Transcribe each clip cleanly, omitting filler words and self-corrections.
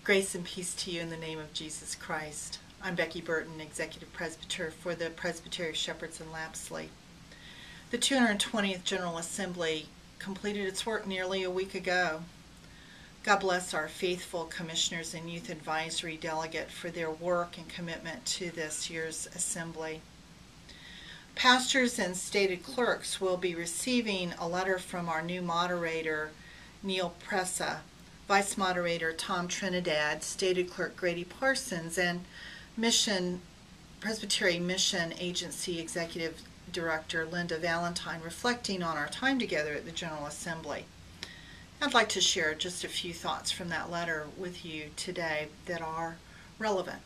Grace and peace to you in the name of Jesus Christ. I'm Becky Burton, Executive Presbyter for the Presbytery of Shepherds in Lapsley. The 220th General Assembly completed its work nearly a week ago. God bless our faithful commissioners and youth advisory delegate for their work and commitment to this year's assembly. Pastors and stated clerks will be receiving a letter from our new moderator, Neil Pressa, Vice Moderator Tom Trinidad, Stated Clerk Grady Parsons, and Presbytery Mission Agency Executive Director Linda Valentine, reflecting on our time together at the General Assembly. I'd like to share just a few thoughts from that letter with you today that are relevant.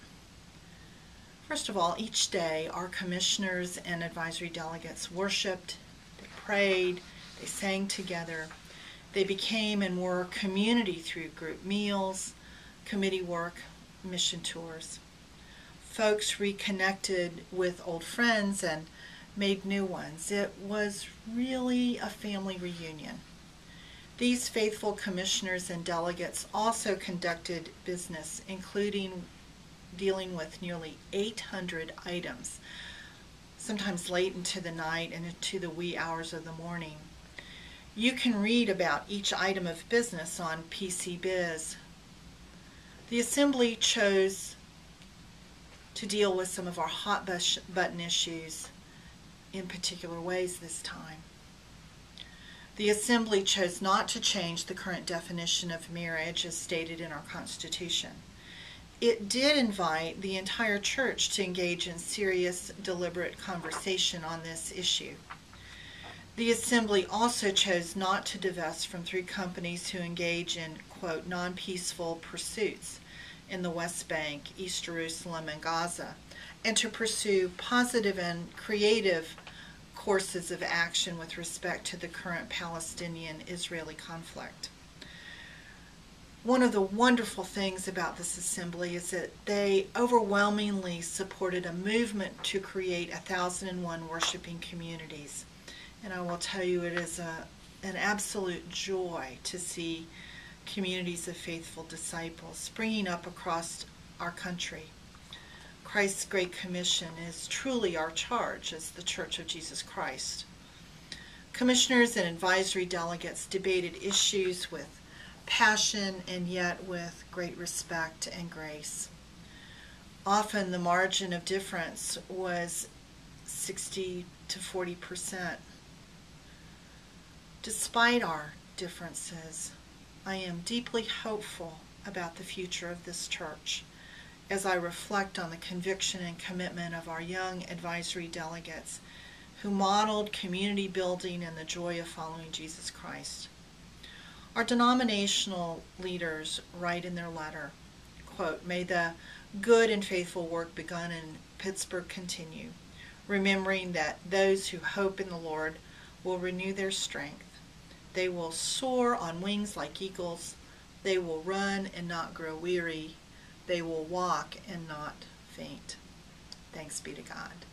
First of all, each day our commissioners and advisory delegates worshiped, they prayed, they sang together. They became and were community through group meals, committee work, mission tours. Folks reconnected with old friends and made new ones. It was really a family reunion. These faithful commissioners and delegates also conducted business, including dealing with nearly 800 items, sometimes late into the night and into the wee hours of the morning. You can read about each item of business on PC Biz. The Assembly chose to deal with some of our hot button issues in particular ways this time. The Assembly chose not to change the current definition of marriage as stated in our Constitution. It did invite the entire church to engage in serious, deliberate conversation on this issue. The Assembly also chose not to divest from 3 companies who engage in, quote, non-peaceful pursuits in the West Bank, East Jerusalem, and Gaza, and to pursue positive and creative courses of action with respect to the current Palestinian-Israeli conflict. One of the wonderful things about this assembly is that they overwhelmingly supported a movement to create 1,001 worshiping communities. And I will tell you, it is an absolute joy to see communities of faithful disciples springing up across our country. Christ's Great Commission is truly our charge as the Church of Jesus Christ. Commissioners and advisory delegates debated issues with passion and yet with great respect and grace. Often the margin of difference was 60 to 40%. Despite our differences, I am deeply hopeful about the future of this church as I reflect on the conviction and commitment of our young advisory delegates who modeled community building and the joy of following Jesus Christ. Our denominational leaders write in their letter, quote, "May the good and faithful work begun in Pittsburgh continue, remembering that those who hope in the Lord will renew their strength. They will soar on wings like eagles. They will run and not grow weary. They will walk and not faint." Thanks be to God.